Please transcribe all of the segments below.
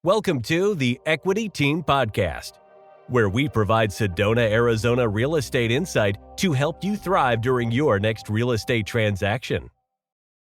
Welcome to the Equity Team Podcast, where we provide Sedona, Arizona real estate insight to help you thrive during your next real estate transaction.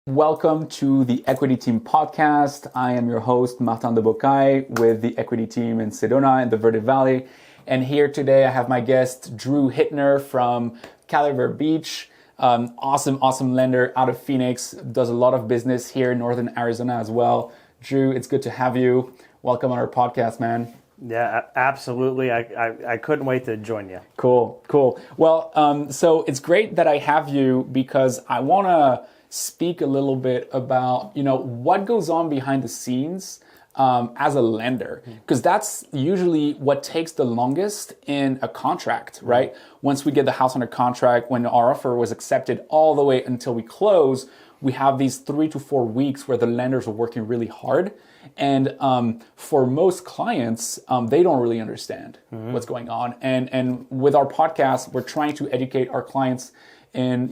Welcome to the Equity Team Podcast. I am your host, Martin de Bocay, with the Equity Team in Sedona in the Verde Valley. And here today I have my guest, Drew Hittner from Caliver Beach. Awesome lender out of Phoenix, does a lot of business here in Northern Arizona as well. Drew, it's good to have you. Welcome on our podcast, man. Yeah, absolutely. I couldn't wait to join you. Cool. Well, so it's great that I have you because I want to speak a little bit about, what goes on behind the scenes as a lender, because that's usually what takes the longest in a contract, right? Once we get the house under contract, when our offer was accepted all the way until we close, we have these 3 to 4 weeks where the lenders are working really hard. And for most clients, they don't really understand what's going on. And with our podcast, we're trying to educate our clients in,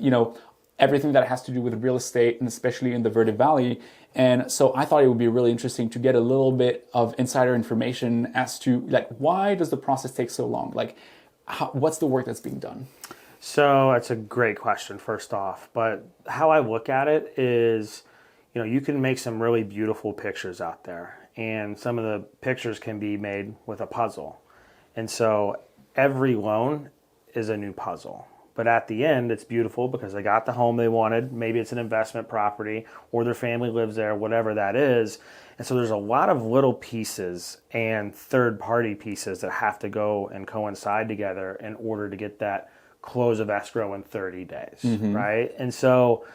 everything that has to do with real estate, and especially in the Verde Valley. And so I thought it would be really interesting to get a little bit of insider information as to why does the process take so long? What's the work that's being done? So that's a great question, first off. But how I look at it is, you can make some really beautiful pictures out there. And some of the pictures can be made with a puzzle. And so every loan is a new puzzle. But at the end, it's beautiful because they got the home they wanted. Maybe it's an investment property or their family lives there, whatever that is. And so there's a lot of little pieces and third-party pieces that have to go and coincide together in order to get that close of escrow in 30 days, right? And so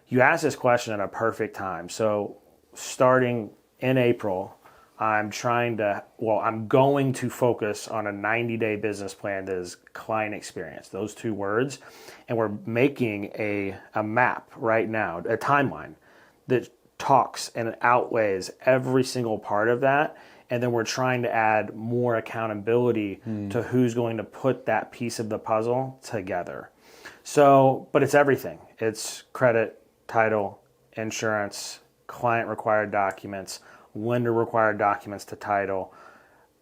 you asked this question at a perfect time. So starting in April, I'm going to focus on a 90-day business plan that is client experience, those two words. And we're making a map right now, a timeline that talks and outweighs every single part of that. And then we're trying to add more accountability to who's going to put that piece of the puzzle together. So, but it's everything. It's credit, title, insurance, client required documents, lender required documents to title,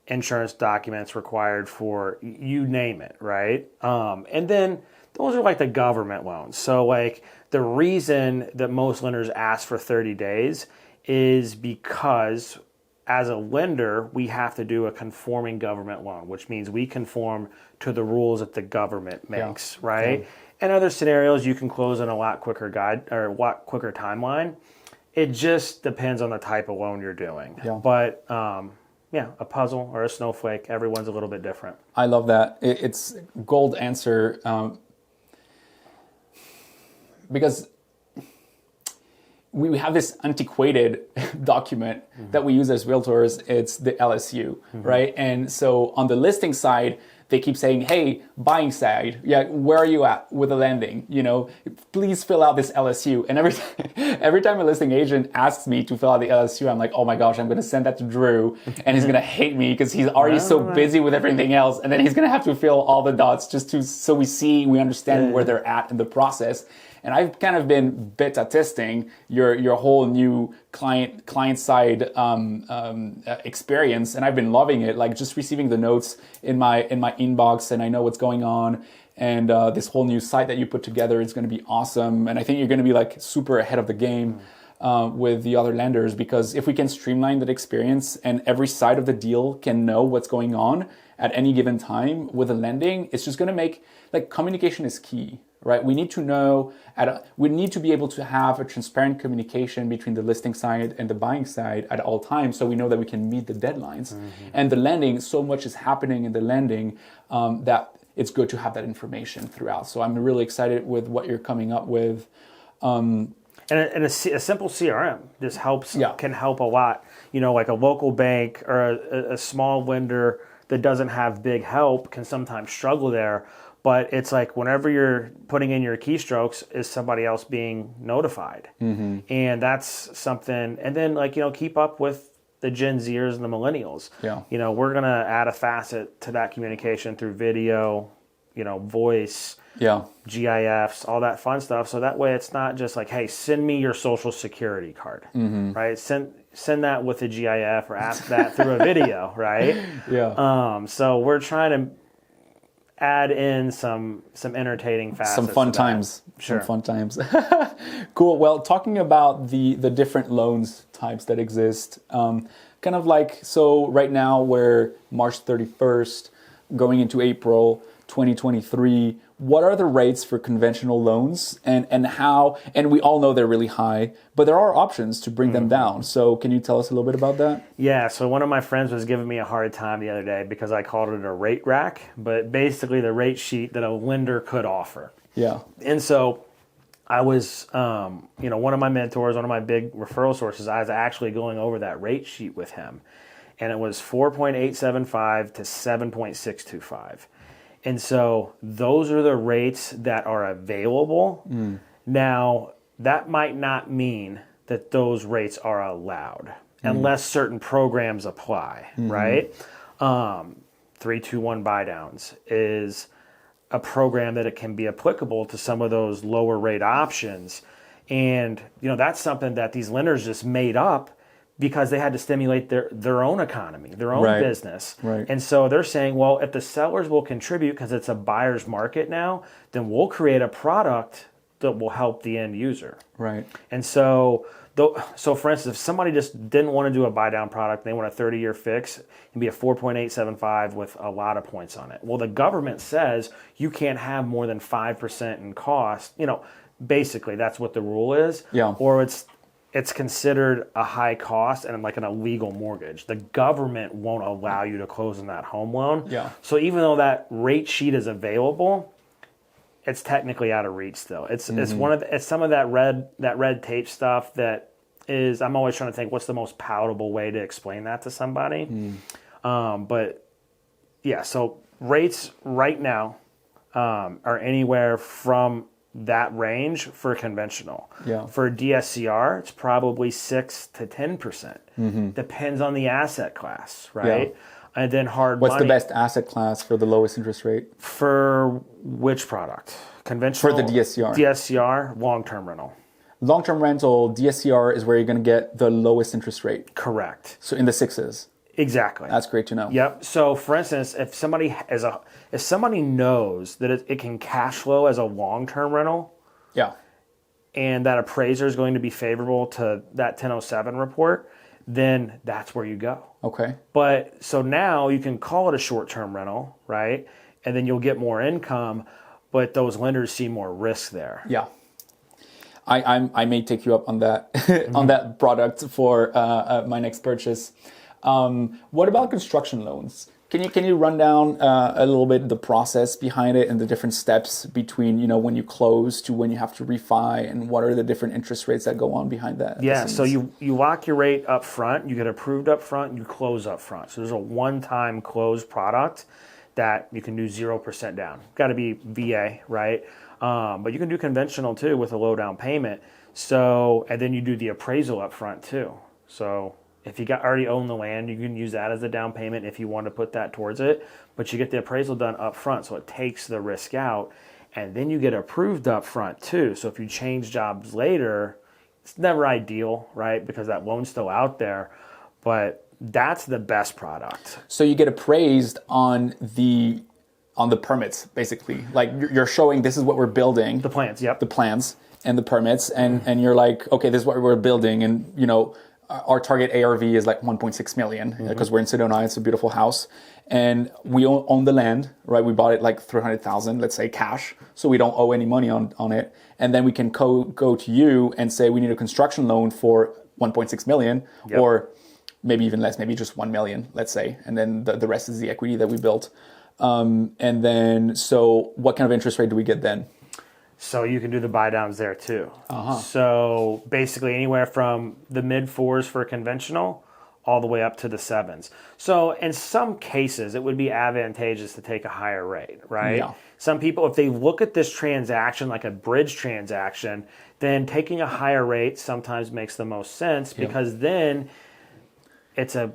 insurance documents required for you name it, right? And then those are the government loans. So the reason that most lenders ask for 30 days is because as a lender, we have to do a conforming government loan, which means we conform to the rules that the government makes, right? Yeah. In other scenarios, you can close on a lot quicker timeline. It just depends on the type of loan you're doing. Yeah. But a puzzle or a snowflake, everyone's a little bit different. I love that. It's gold answer because we have this antiquated document that we use as realtors. It's the LSU, right? And so on the listing side, they keep saying, hey, buying side, where are you at with the lending? Please fill out this LSU. And every time a listing agent asks me to fill out the LSU, I'm like, oh my gosh, I'm going to send that to Drew and he's going to hate me because he's already so busy with everything else. And then he's going to have to fill all the dots so we understand where they're at in the process. And I've kind of been beta testing your whole new client side experience, and I've been loving it. Just receiving the notes in my inbox, and I know what's going on. And this whole new site that you put together is going to be awesome. And I think you're going to be super ahead of the game with the other lenders, because if we can streamline that experience and every side of the deal can know what's going on at any given time with the lending, it's just going to make communication is key. Right, we need to know. We need to be able to have a transparent communication between the listing side and the buying side at all times, so we know that we can meet the deadlines. And the lending, so much is happening in the lending that it's good to have that information throughout. So I'm really excited with what you're coming up with. And a simple CRM just can help a lot. Like a local bank or a small lender that doesn't have big help can sometimes struggle there. But it's whenever you're putting in your keystrokes, is somebody else being notified? And that's something. And then keep up with the Gen Zers and the millennials. Yeah. We're going to add a facet to that communication through video, voice, GIFs, all that fun stuff. So that way it's not just like, hey, send me your social security card, right? Send that with a GIF or ask that through a video, right? So we're trying to add in some entertaining facets. Some fun times. Sure. Some fun times. Cool. Well, talking about the different loans types that exist, kind of like, so right now we're March 31st, going into April 2023. What are the rates for conventional loans and how, and we all know they're really high, but there are options to bring them down. So can you tell us a little bit about that? Yeah, so one of my friends was giving me a hard time the other day because I called it a rate rack, but basically the rate sheet that a lender could offer. Yeah. And so I was, one of my mentors, one of my big referral sources, I was actually going over that rate sheet with him. And it was 4.875 to 7.625. And so those are the rates that are available. Now, that might not mean that those rates are allowed unless certain programs apply, right? 3-2-1 buy downs is a program that it can be applicable to some of those lower rate options. And, that's something that these lenders just made up because they had to stimulate their own economy, their own business. Right. And so they're saying, well, if the sellers will contribute because it's a buyer's market now, then we'll create a product that will help the end user. Right. And so for instance, if somebody just didn't want to do a buy down product, they want a 30-year fix, it'd be a 4.875 with a lot of points on it. Well, the government says you can't have more than 5% in cost. Basically that's what the rule is. Yeah. Or it's considered a high cost and like an illegal mortgage. The government won't allow you to close on that home loan. Yeah. So even though that rate sheet is available, it's technically out of reach still. It's some of that red tape stuff that is, I'm always trying to think what's the most palatable way to explain that to somebody. But yeah, so rates right now are anywhere from that range for conventional. Yeah. For DSCR, it's probably 6 to 10%. Depends on the asset class, right? Yeah. And then hard What's money. the best asset class for the lowest interest rate? For which product? Conventional? For the DSCR. DSCR, long-term rental. Long-term rental, DSCR is where you're going to get the lowest interest rate. Correct. So in the 6s. Exactly. That's great to know. Yep. So for instance, if somebody knows that it can cash flow as a long-term rental, Yeah. and that appraiser is going to be favorable to that 1007 report, then that's where you go. Okay. But so now you can call it a short-term rental, right? And then you'll get more income, but those lenders see more risk there. Yeah. I may take you up on that on that product for my next purchase. What about construction loans? Can you run down a little bit the process behind it and the different steps between when you close to when you have to refi, and what are the different interest rates that go on behind that? Yeah, so you lock your rate up front, you get approved up front, you close up front. So there's a one-time close product that you can do 0% down. Got to be VA, right? But you can do conventional too with a low down payment. So, and then you do the appraisal up front too. So if you already own the land, you can use that as a down payment if you want to put that towards it. But you get the appraisal done up front, so it takes the risk out. And then you get approved up front too. So if you change jobs later, it's never ideal, right? Because that loan's still out there. But that's the best product. So you get appraised on the permits, basically. Like you're showing this is what we're building. The plans, yep. The plans and the permits, and you're like, okay, this is what we're building, and our target ARV is like 1.6 million because we're in Sedona. It's a beautiful house, and we own the land, right? We bought it like 300,000, let's say cash, so we don't owe any money on it, and then we can go to you and say we need a construction loan for 1.6 million, yep. Or maybe even less, maybe just 1 million, let's say, and then the rest is the equity that we built. And then, so what kind of interest rate do we get then? So you can do the buy downs there too. So basically anywhere from the mid 4s for conventional all the way up to the 7s. So in some cases, it would be advantageous to take a higher rate, right? Yeah. Some people, if they look at this transaction like a bridge transaction, then taking a higher rate sometimes makes the most sense because then it's a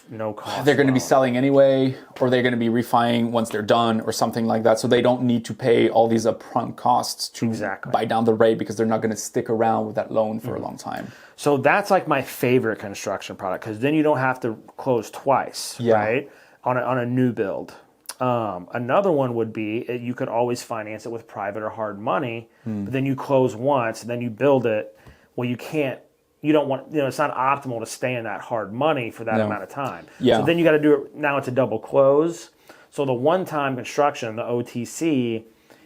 no cost. They're going to be selling anyway, or they're going to be refining once they're done or something like that. So they don't need to pay all these upfront costs to buy down the rate because they're not going to stick around with that loan for a long time. So that's like my favorite construction product because then you don't have to close twice, right? On a new build. Another one would be you could always finance it with private or hard money, but then you close once and then you build it. Well, you don't want, it's not optimal to stay in that hard money for that amount of time. So then you got to do it, now it's a double close. So the one-time construction, the OTC,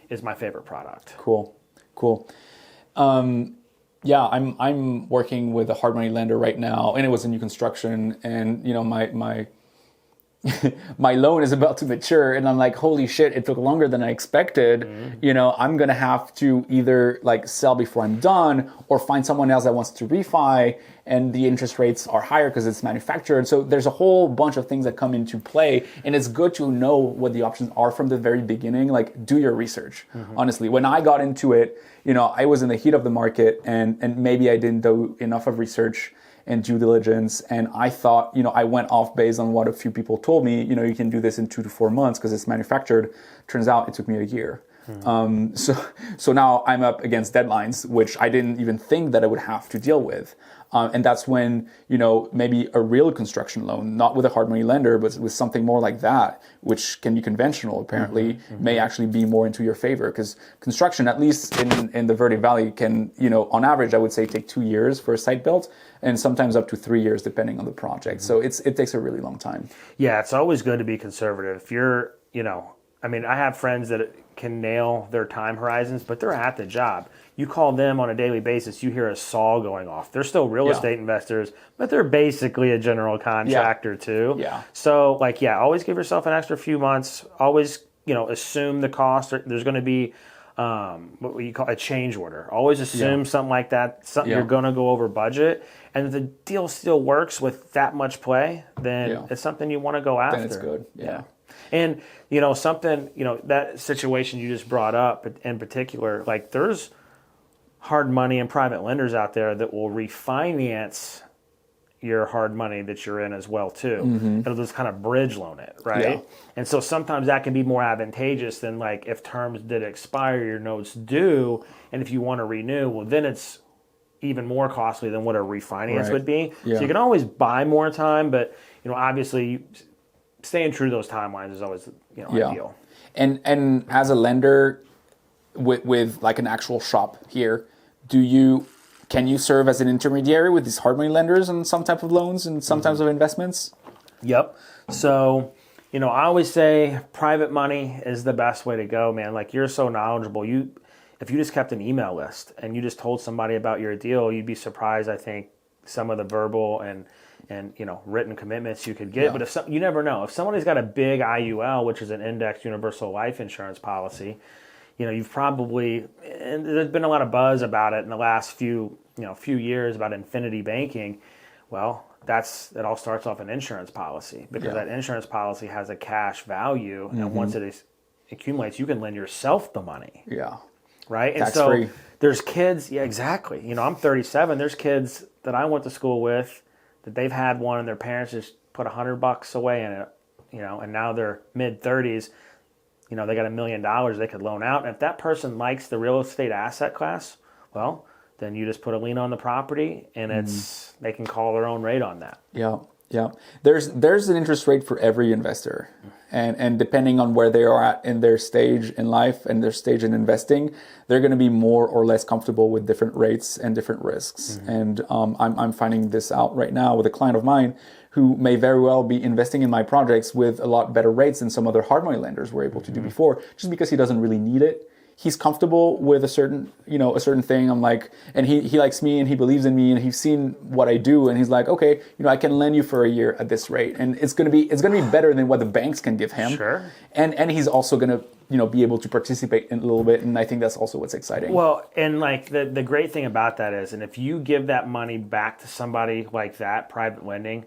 is my favorite product. Cool. Yeah, I'm working with a hard money lender right now, and it was a new construction, and my my loan is about to mature, and I'm like, holy shit, it took longer than I expected. I'm gonna have to either like sell before I'm done or find someone else that wants to refi, and the interest rates are higher because it's manufactured. So there's a whole bunch of things that come into play, and it's good to know what the options are from the very beginning. Like, do your research. Honestly, when I got into it, I was in the heat of the market, and maybe I didn't do enough of research and due diligence, and I thought, I went off based on what a few people told me, you can do this in 2 to 4 months because it's manufactured. Turns out it took me a year. So now I'm up against deadlines, which I didn't even think that I would have to deal with. And that's when, maybe a real construction loan, not with a hard money lender, but with something more like that, which can be conventional, apparently, may actually be more into your favor. Because construction, at least in the Verde Valley, can, on average, I would say take 2 years for a site built, and sometimes up to 3 years, depending on the project. So it takes a really long time. Yeah, it's always good to be conservative. If you're, I have friends that can nail their time horizons, but they're at the job. You call them on a daily basis, you hear a saw going off. They're still real estate investors, but they're basically a general contractor too. So always give yourself an extra few months. Always, assume the cost. There's going to be what you call a change order. Always assume something like that. You're going to go over budget. And if the deal still works with that much play, then it's something you want to go after. Then it's good. Yeah. And, something, that situation you just brought up in particular, like there's hard money and private lenders out there that will refinance your hard money that you're in as well too. It'll just kind of bridge loan it, right? And so sometimes that can be more advantageous than like if terms did expire, your notes due, and if you want to renew, well then it's even more costly than what a refinance would be. So you can always buy more time, but obviously staying true to those timelines is always ideal. And as a lender with like an actual shop here, can you serve as an intermediary with these hard money lenders on some type of loans and some types of investments? Yep. So, I always say private money is the best way to go, man. Like you're so knowledgeable. If you just kept an email list and you just told somebody about your deal, you'd be surprised, I think, some of the verbal and written commitments you could get. But you never know. If somebody's got a big IUL, which is an indexed universal life insurance policy, you've probably, and there's been a lot of buzz about it in the last few years about infinity banking. Well, it all starts off an insurance policy because that insurance policy has a cash value, and once it accumulates, you can lend yourself the money. Yeah. Right? And so free. There's kids, exactly. I'm 37. There's kids that I went to school with that they've had one and their parents just put $100 away in it, and now they're mid-30s. They got $1 million they could loan out. And if that person likes the real estate asset class, well, then you just put a lien on the property and they can call their own rate on that. Yeah. There's an interest rate for every investor. And depending on where they are at in their stage in life and their stage in investing, they're going to be more or less comfortable with different rates and different risks. And I'm finding this out right now with a client of mine who may very well be investing in my projects with a lot better rates than some other hard money lenders were able to do before, just because he doesn't really need it. He's comfortable with a certain thing. I'm like, and he likes me and he believes in me and he's seen what I do and he's like, okay, I can lend you for a year at this rate, and it's gonna be better than what the banks can give him. Sure. And he's also gonna be able to participate in a little bit, and I think that's also what's exciting. Well, and like the great thing about that is, and if you give that money back to somebody like that, private lending,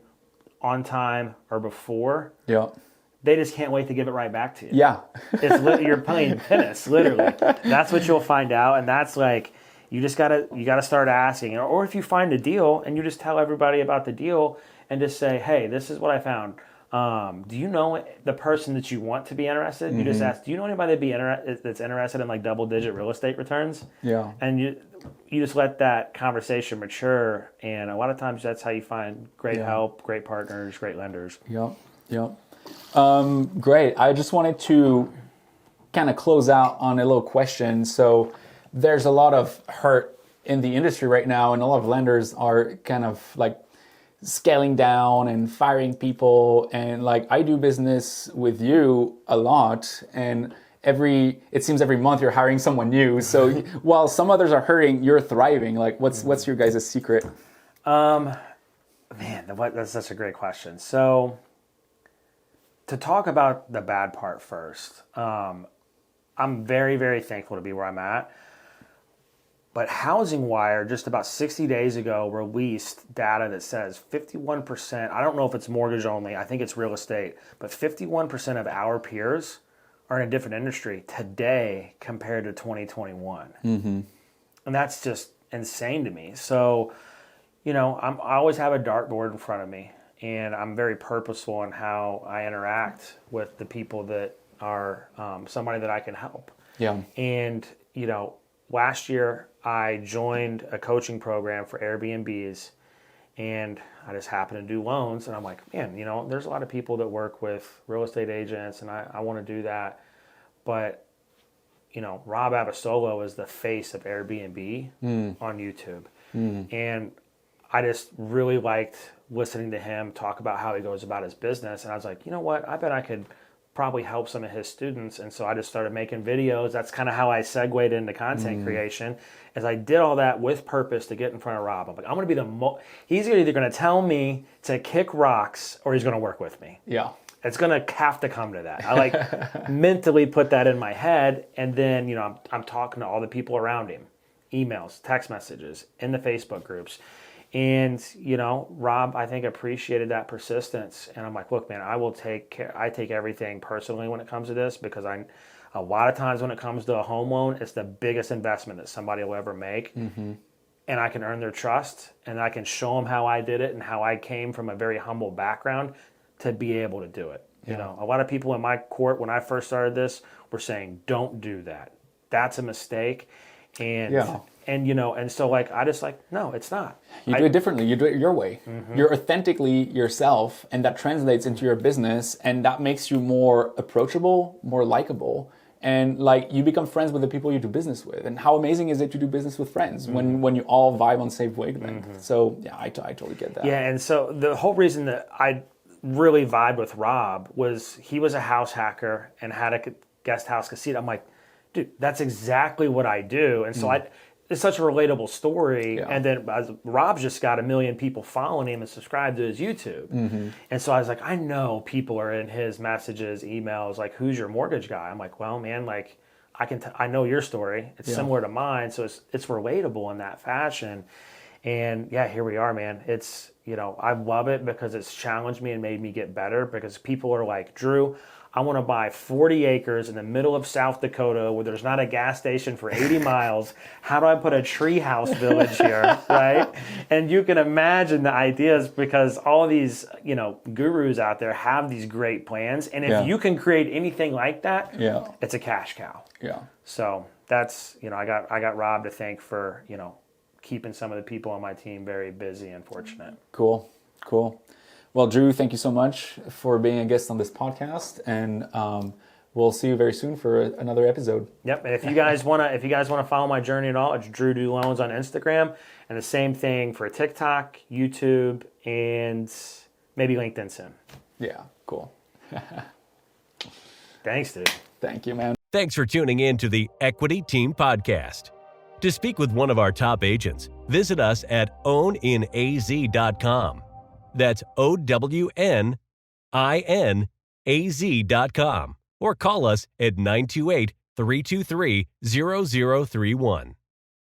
on time or before, they just can't wait to give it right back to you. Yeah. You're playing tennis, literally. That's what you'll find out, and that's like you gotta start asking. Or if you find a deal and you just tell everybody about the deal, and just say, hey, this is what I found. Do you know the person that you want to be interested? You just ask, do you know anybody that's interested in like double-digit real estate returns? Yeah. And you just let that conversation mature, and a lot of times that's how you find great help, great partners, great lenders. Yep. Great. I just wanted to kind of close out on a little question. So there's a lot of hurt in the industry right now, and a lot of lenders are kind of like scaling down and firing people. And like, I do business with you a lot, and it seems every month you're hiring someone new. So while some others are hurting, you're thriving. Like, what's your guys' secret? Man, that's such a great question. So to talk about the bad part first, I'm very, very thankful to be where I'm at. But Housing Wire just about 60 days ago released data that says 51%, I don't know if it's mortgage only, I think it's real estate, but 51% of our peers are in a different industry today compared to 2021. And that's just insane to me. So, I always have a dartboard in front of me, and I'm very purposeful in how I interact with the people that are somebody that I can help. Yeah. And, last year I joined a coaching program for Airbnbs, and I just happened to do loans, and I'm like, man, there's a lot of people that work with real estate agents, and I want to do that. But, Rob Abasolo is the face of Airbnb on YouTube. And I just really liked listening to him talk about how he goes about his business. And I was like, you know what? I bet I could probably help some of his students. And so I just started making videos. That's kind of how I segued into content creation, as I did all that with purpose to get in front of Rob. I'm like, I'm going to be he's either going to tell me to kick rocks or he's going to work with me. Yeah. It's going to have to come to that. I mentally put that in my head. And then, I'm talking to all the people around him, emails, text messages, in the Facebook groups. And, Rob, I think, appreciated that persistence. And I'm like, look, man, I take everything personally when it comes to this, because a lot of times when it comes to a home loan, it's the biggest investment that somebody will ever make. And I can earn their trust, and I can show them how I did it and how I came from a very humble background to be able to do it. Yeah. A lot of people in my court, when I first started this, were saying, don't do that. That's a mistake. And so I just no, it's not. You do it differently. You do it your way. You're authentically yourself, and that translates into your business, and that makes you more approachable, more likable, and you become friends with the people you do business with. And how amazing is it to do business with friends when you all vibe on same wavelength? So yeah, I totally get that. Yeah, and so the whole reason that I really vibed with Rob was he was a house hacker and had a guest house casino. I'm like, dude, that's exactly what I do. And so it's such a relatable story. Yeah. And then Rob's just got 1 million people following him and subscribed to his YouTube. And so I was like, I know people are in his messages, emails, like, who's your mortgage guy? I'm like, well, man, I know your story. It's similar to mine. So it's relatable in that fashion. And yeah, here we are, man. It's, I love it because it's challenged me and made me get better, because people are like, Drew, I want to buy 40 acres in the middle of South Dakota where there's not a gas station for 80 miles. How do I put a treehouse village here, right? And you can imagine the ideas, because all these, gurus out there have these great plans. And if you can create anything like that, it's a cash cow. Yeah. So that's, I got Rob to thank for, keeping some of the people on my team very busy and fortunate. Cool. Well, Drew, thank you so much for being a guest on this podcast, and we'll see you very soon for another episode. Yep. And if you guys wanna follow my journey at all, it's Drew Do Loans on Instagram, and the same thing for TikTok, YouTube, and maybe LinkedIn soon. Yeah. Cool. Thanks, dude. Thank you, man. Thanks for tuning in to the Equity Team Podcast. To speak with one of our top agents, visit us at owninaz.com. That's owninaz.com, or call us at 928-323-0031.